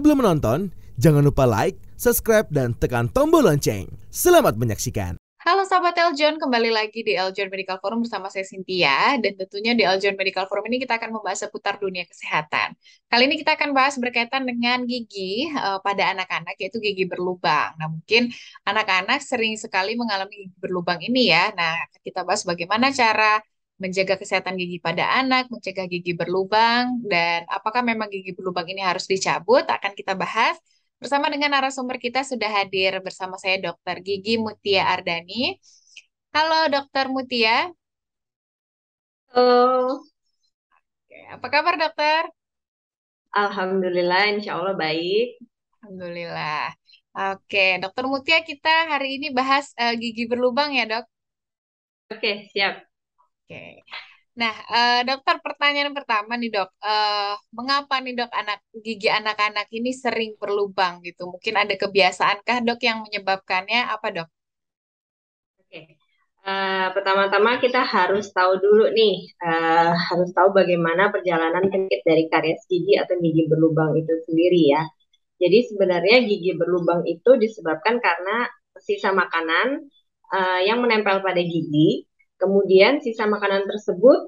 Sebelum menonton, jangan lupa like, subscribe, dan tekan tombol lonceng. Selamat menyaksikan. Halo sahabat Eljon, kembali lagi di Eljon Medical Forum bersama saya Cynthia. Dan tentunya di Eljon Medical Forum ini kita akan membahas seputar dunia kesehatan. Kali ini kita akan bahas berkaitan dengan gigi pada anak-anak, yaitu gigi berlubang. Nah, mungkin anak-anak sering sekali mengalami gigi berlubang ini ya. Nah, kita bahas bagaimana cara menjaga kesehatan gigi pada anak, mencegah gigi berlubang, dan apakah memang gigi berlubang ini harus dicabut, akan kita bahas. Bersama dengan narasumber kita sudah hadir bersama saya Dr. Gigi Mutia Ardani. Halo Dr. Mutia. Oh, Oke, apa kabar dokter? alhamdulillah, insya Allah baik. Alhamdulillah. Oke, Dokter Mutia kita hari ini bahas gigi berlubang ya dok. Oke, siap. Oke. Nah, dokter pertanyaan pertama nih dok, mengapa nih dok gigi anak-anak ini sering berlubang gitu? Mungkin ada kebiasaankah dok yang menyebabkannya apa dok? Oke. Pertama-tama kita harus tahu dulu nih, harus tahu bagaimana perjalanan penyakit dari karies gigi atau gigi berlubang itu sendiri ya. Jadi sebenarnya gigi berlubang itu disebabkan karena sisa makanan yang menempel pada gigi, kemudian sisa makanan tersebut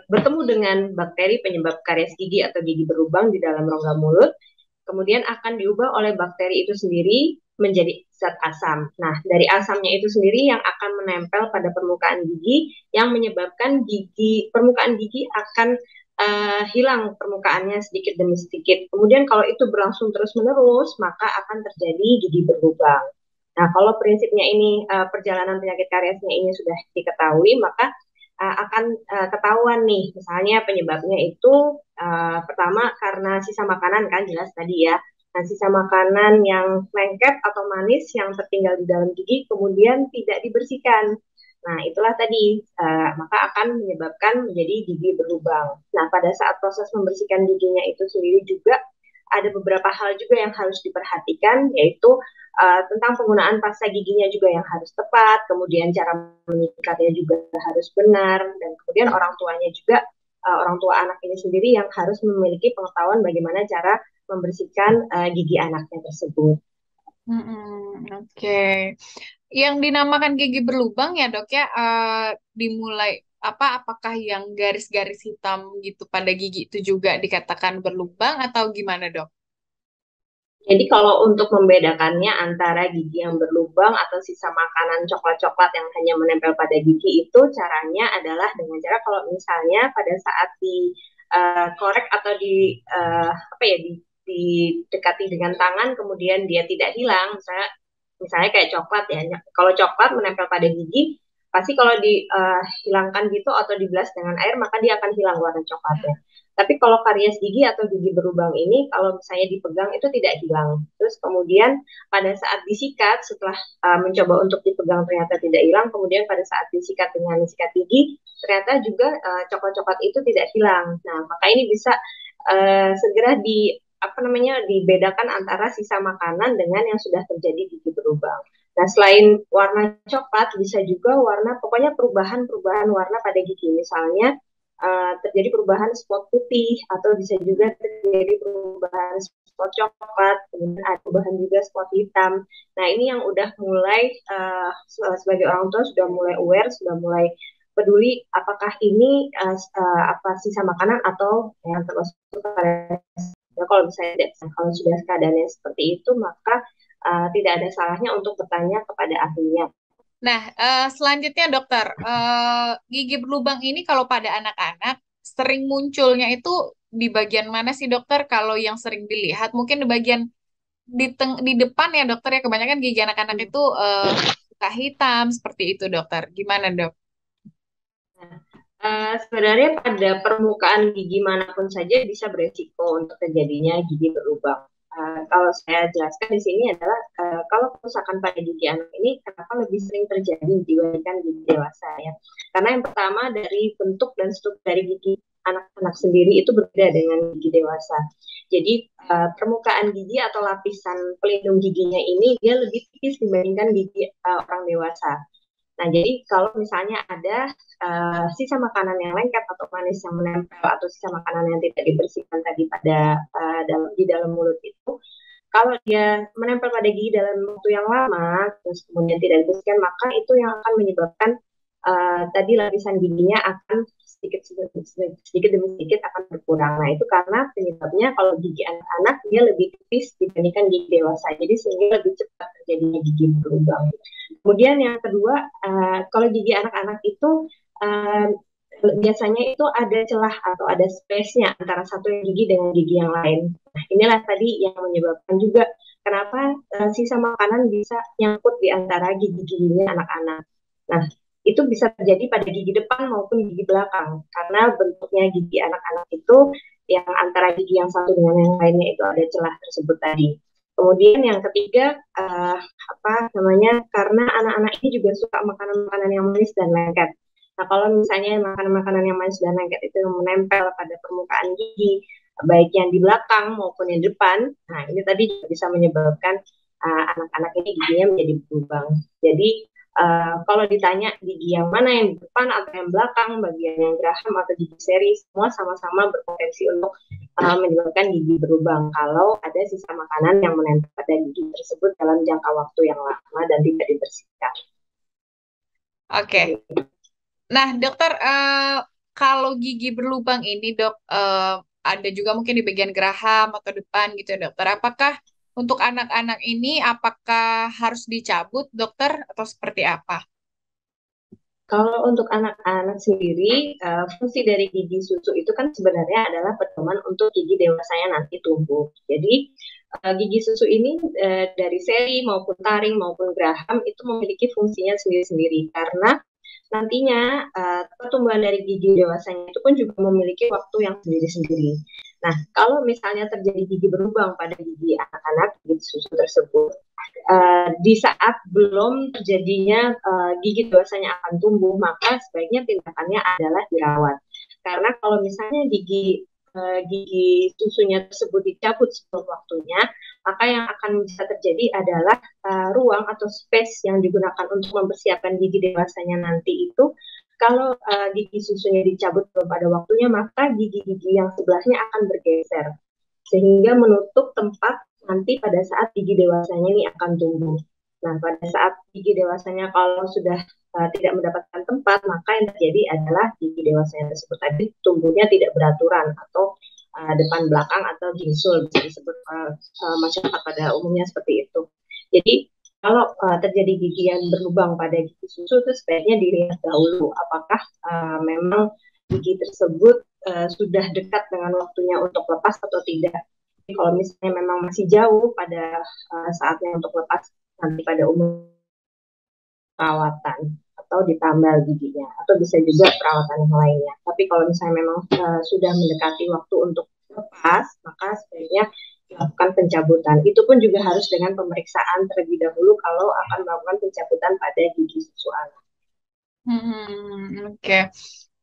bertemu dengan bakteri penyebab karies gigi atau gigi berlubang di dalam rongga mulut, kemudian akan diubah oleh bakteri itu sendiri menjadi zat asam. Nah, dari asamnya itu sendiri yang akan menempel pada permukaan gigi yang menyebabkan permukaan gigi akan hilang permukaannya sedikit demi sedikit. Kemudian kalau itu berlangsung terus-menerus, maka akan terjadi gigi berlubang. Nah, kalau prinsipnya ini perjalanan penyakit kariesnya ini sudah diketahui, maka akan ketahuan nih, misalnya penyebabnya itu pertama karena sisa makanan kan jelas tadi ya. Nah, sisa makanan yang lengket atau manis yang tertinggal di dalam gigi kemudian tidak dibersihkan. Nah, itulah tadi, maka akan menyebabkan menjadi gigi berlubang. Nah, pada saat proses membersihkan giginya itu sendiri juga ada beberapa hal juga yang harus diperhatikan, yaitu tentang penggunaan pasta giginya juga yang harus tepat, kemudian cara menyikatnya juga harus benar, dan kemudian orang tuanya juga, orang tua anak ini sendiri yang harus memiliki pengetahuan bagaimana cara membersihkan gigi anaknya tersebut. Oke. Yang dinamakan gigi berlubang ya dok ya, dimulai apakah yang garis-garis hitam gitu pada gigi itu juga dikatakan berlubang atau gimana dok? Jadi kalau untuk membedakannya antara gigi yang berlubang atau sisa makanan coklat-coklat yang hanya menempel pada gigi itu caranya adalah dengan cara kalau misalnya pada saat korek atau didekati dengan tangan kemudian dia tidak hilang, misalnya kayak coklat ya. Kalau coklat menempel pada gigi pasti kalau dihilangkan gitu atau dibilas dengan air maka dia akan hilang warna coklatnya. Tapi kalau karies gigi atau gigi berlubang ini, kalau misalnya dipegang itu tidak hilang. Terus kemudian pada saat disikat, setelah mencoba untuk dipegang ternyata tidak hilang, kemudian pada saat disikat dengan sikat gigi, ternyata juga coklat-coklat itu tidak hilang. Nah, maka ini bisa segera dibedakan antara sisa makanan dengan yang sudah terjadi gigi berlubang. Nah, selain warna coklat, bisa juga pokoknya perubahan-perubahan warna pada gigi. Misalnya, terjadi perubahan spot putih atau bisa juga terjadi perubahan spot coklat, kemudian ada perubahan juga spot hitam. Nah, ini yang udah mulai sebagai orang tua sudah mulai aware, sudah mulai peduli apakah ini apa sisa makanan atau yang termasuk ya, kalau misalnya kalau sudah keadaannya seperti itu maka tidak ada salahnya untuk bertanya kepada ahlinya. Nah, selanjutnya dokter, gigi berlubang ini kalau pada anak-anak sering munculnya itu di bagian mana sih dokter? Kalau yang sering dilihat mungkin di bagian di depan ya dokter ya, kebanyakan gigi anak-anak itu suka hitam seperti itu dokter. Gimana dok? Sebenarnya pada permukaan gigi manapun saja bisa beresiko untuk terjadinya gigi berlubang. Kalau saya jelaskan di sini adalah kalau kerusakan pada gigi anak ini kenapa lebih sering terjadi dibandingkan gigi dewasa ya. Karena yang pertama dari bentuk dan struktur dari gigi anak-anak sendiri itu berbeda dengan gigi dewasa. Jadi permukaan gigi atau lapisan pelindung giginya ini dia lebih tipis dibandingkan gigi orang dewasa. Nah, jadi kalau misalnya ada sisa makanan yang lengket atau manis yang menempel atau sisa makanan yang tidak dibersihkan tadi pada di dalam mulut itu, kalau dia menempel pada gigi dalam waktu yang lama, terus kemudian tidak dibersihkan, maka itu yang akan menyebabkan tadi lapisan giginya akan sedikit demi sedikit akan berkurang. Nah, itu karena penyebabnya kalau gigi anak-anak dia lebih tipis dibandingkan gigi dewasa. Jadi sehingga lebih cepat terjadinya gigi berlubang. Kemudian yang kedua, kalau gigi anak-anak itu biasanya itu ada celah atau ada space-nya antara satu gigi dengan gigi yang lain. Nah, inilah tadi yang menyebabkan juga kenapa sisa makanan bisa nyangkut di antara gigi-giginya anak-anak. Nah, itu bisa terjadi pada gigi depan maupun gigi belakang karena bentuknya gigi anak-anak itu yang antara gigi yang satu dengan yang lainnya itu ada celah tersebut tadi. Kemudian yang ketiga karena anak-anak ini juga suka makanan-makanan yang manis dan lengket. Nah, kalau misalnya makanan-makanan yang manis dan lengket itu menempel pada permukaan gigi, baik yang di belakang maupun yang depan, nah ini tadi juga bisa menyebabkan anak-anak ini giginya menjadi berlubang. Jadi kalau ditanya gigi yang mana yang di depan atau yang belakang, bagian yang geraham atau gigi seri, semua sama-sama berpotensi untuk menyebabkan gigi berlubang kalau ada sisa makanan yang menempel pada gigi tersebut dalam jangka waktu yang lama dan tidak dibersihkan. Oke. Nah, dokter, kalau gigi berlubang ini, dok, ada juga mungkin di bagian geraham atau depan gitu ya, dokter. Apakah untuk anak-anak ini, apakah harus dicabut, dokter, atau seperti apa? Kalau untuk anak-anak sendiri, fungsi dari gigi susu itu kan sebenarnya adalah pedoman untuk gigi dewasanya nanti tumbuh. Jadi, gigi susu ini dari seri maupun taring maupun geraham itu memiliki fungsinya sendiri-sendiri karena nantinya pertumbuhan dari gigi dewasanya itu pun juga memiliki waktu yang sendiri-sendiri. Nah, kalau misalnya terjadi gigi berlubang pada gigi anak-anak, gigi susu tersebut, di saat belum terjadinya gigi dewasanya akan tumbuh, maka sebaiknya tindakannya adalah dirawat. Karena kalau misalnya gigi susunya tersebut dicabut sebelum waktunya, maka yang akan bisa terjadi adalah ruang atau space yang digunakan untuk mempersiapkan gigi dewasanya nanti itu, kalau gigi susunya dicabut belum pada waktunya, maka gigi-gigi yang sebelahnya akan bergeser, sehingga menutup tempat nanti pada saat gigi dewasanya ini akan tumbuh. Nah, pada saat gigi dewasanya kalau sudah tidak mendapatkan tempat, maka yang terjadi adalah gigi dewasanya tersebut tadi tumbuhnya tidak beraturan atau depan belakang atau bisul, bisa disebut masyarakat pada umumnya seperti itu. Jadi kalau terjadi gigi yang berlubang pada gigi susu itu sebaiknya dilihat dahulu apakah memang gigi tersebut sudah dekat dengan waktunya untuk lepas atau tidak. Jadi kalau misalnya memang masih jauh pada saatnya untuk lepas, nanti pada umum perawatan atau ditambal giginya, atau bisa juga perawatan yang lainnya. Tapi kalau misalnya memang sudah mendekati waktu untuk lepas, maka sebaiknya melakukan pencabutan. Itu pun juga harus dengan pemeriksaan terlebih dahulu kalau akan melakukan pencabutan pada gigi susu anak. Oke.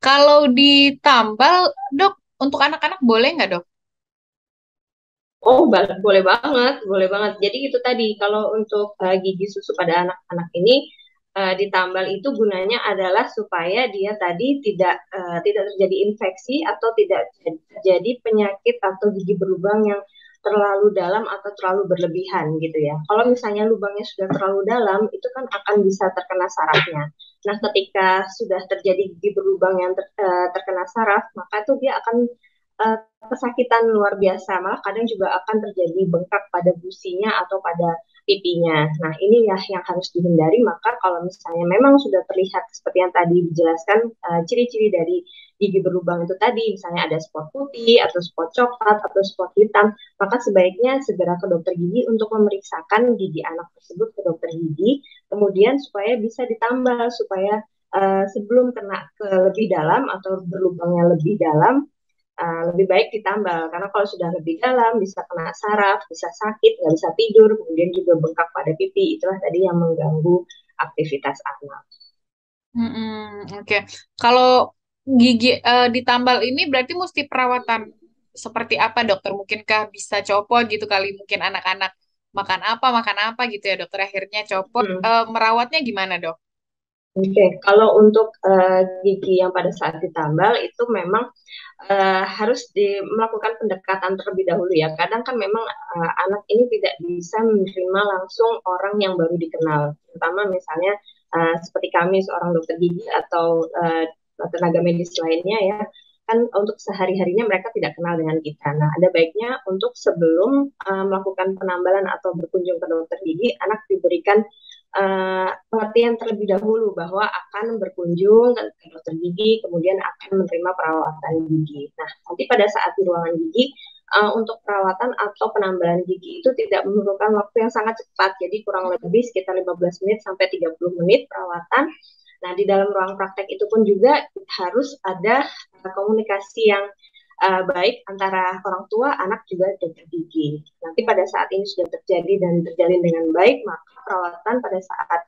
Kalau ditambal, dok, untuk anak-anak boleh nggak, dok? Oh, boleh banget. Jadi itu tadi, kalau untuk gigi susu pada anak-anak ini, ditambal itu gunanya adalah supaya dia tadi tidak terjadi infeksi atau tidak terjadi penyakit atau gigi berlubang yang terlalu dalam atau terlalu berlebihan gitu ya. Kalau misalnya lubangnya sudah terlalu dalam, itu kan akan bisa terkena sarafnya. Nah, ketika sudah terjadi gigi berlubang yang terkena saraf, maka itu dia akan kesakitan luar biasa, malah kadang juga akan terjadi bengkak pada gusinya atau pada pipinya. Nah, ini ya yang harus dihindari. Maka kalau misalnya memang sudah terlihat seperti yang tadi dijelaskan, ciri-ciri dari gigi berlubang itu tadi, misalnya ada spot putih atau spot coklat atau spot hitam, maka sebaiknya segera ke dokter gigi untuk memeriksakan gigi anak tersebut ke dokter gigi, kemudian supaya bisa ditambal, supaya sebelum kena ke lebih dalam atau berlubangnya lebih dalam, lebih baik ditambal, karena kalau sudah lebih dalam bisa kena saraf, bisa sakit, nggak bisa tidur, kemudian juga bengkak pada pipi. Itulah tadi yang mengganggu aktivitas anak. Oke. Kalau gigi ditambal ini berarti mesti perawatan seperti apa, dokter? Mungkinkah bisa copot gitu kali? Mungkin anak-anak makan apa gitu ya, dokter, akhirnya copot. Merawatnya gimana, dok? Oke, kalau untuk gigi yang pada saat ditambal itu memang harus melakukan pendekatan terlebih dahulu ya. Kadang kan memang anak ini tidak bisa menerima langsung orang yang baru dikenal, terutama misalnya seperti kami seorang dokter gigi atau tenaga medis lainnya ya. Kan untuk sehari-harinya mereka tidak kenal dengan kita. Nah, ada baiknya untuk sebelum melakukan penambalan atau berkunjung ke dokter gigi, anak diberikan pengertian terlebih dahulu bahwa akan berkunjung ke dokter gigi, kemudian akan menerima perawatan gigi. Nah, nanti pada saat di ruangan gigi, untuk perawatan atau penambalan gigi itu tidak memerlukan waktu yang sangat cepat, jadi kurang lebih sekitar 15 menit sampai 30 menit perawatan. Nah, di dalam ruang praktek itu pun juga harus ada komunikasi yang baik antara orang tua, anak, juga dokter gigi. Nanti pada saat ini sudah terjadi dan terjalin dengan baik, maka perawatan pada saat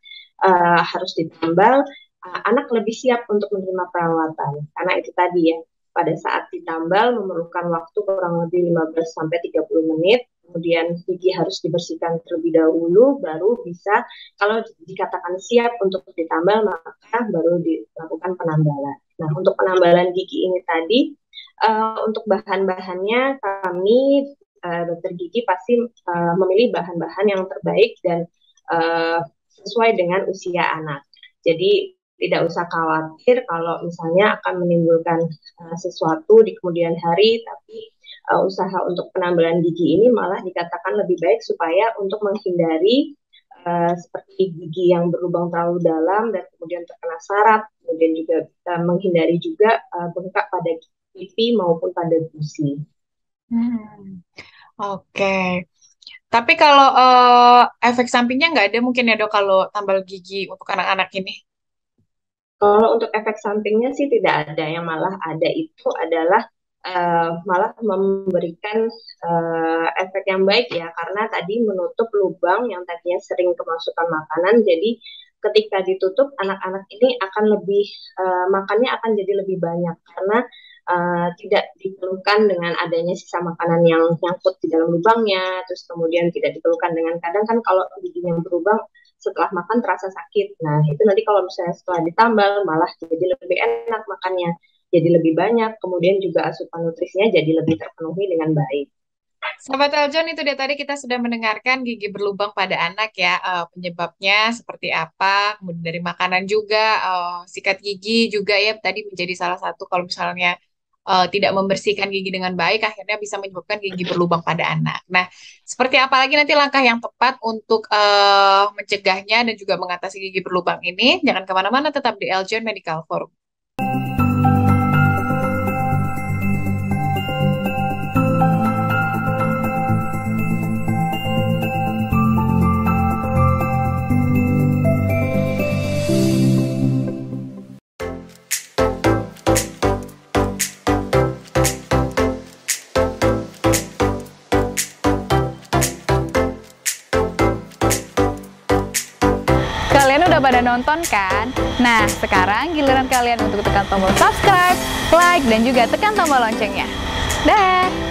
harus ditambal, anak lebih siap untuk menerima perawatan. Karena itu tadi ya, pada saat ditambal memerlukan waktu kurang lebih 15-30 menit, kemudian gigi harus dibersihkan terlebih dahulu, baru bisa, kalau dikatakan siap untuk ditambal, maka baru dilakukan penambalan. Nah, untuk penambalan gigi ini tadi, untuk bahan-bahannya kami dokter gigi pasti memilih bahan-bahan yang terbaik dan sesuai dengan usia anak. Jadi tidak usah khawatir kalau misalnya akan menimbulkan sesuatu di kemudian hari, tapi usaha untuk penambalan gigi ini malah dikatakan lebih baik supaya untuk menghindari seperti gigi yang berlubang terlalu dalam dan kemudian terkena saraf, kemudian juga menghindari juga bengkak pada pipi maupun pada gusi. Oke. Tapi kalau efek sampingnya nggak ada mungkin ya dok kalau tambal gigi untuk anak-anak ini? Kalau untuk efek sampingnya sih tidak ada. Yang malah ada itu adalah malah memberikan efek yang baik ya, karena tadi menutup lubang yang tadinya sering kemasukan makanan. Jadi ketika ditutup, anak-anak ini akan lebih makannya akan jadi lebih banyak karena tidak dikeluhkan dengan adanya sisa makanan yang nyangkut di dalam lubangnya, terus kemudian tidak dikeluhkan dengan kadang kan kalau gigi yang berlubang setelah makan terasa sakit. Nah, itu nanti kalau misalnya setelah ditambal malah jadi lebih enak makannya, jadi lebih banyak, kemudian juga asupan nutrisinya jadi lebih terpenuhi dengan baik. Sahabat Eljon, itu dia tadi kita sudah mendengarkan gigi berlubang pada anak ya, penyebabnya seperti apa, kemudian dari makanan juga, sikat gigi juga ya tadi menjadi salah satu kalau misalnya tidak membersihkan gigi dengan baik, akhirnya bisa menyebabkan gigi berlubang pada anak. Nah, seperti apa lagi nanti langkah yang tepat untuk mencegahnya dan juga mengatasi gigi berlubang ini? Jangan kemana-mana, tetap di Eljon Medical Forum. Kalian udah pada nonton kan? Nah, sekarang giliran kalian untuk tekan tombol subscribe, like, dan juga tekan tombol loncengnya. Dah!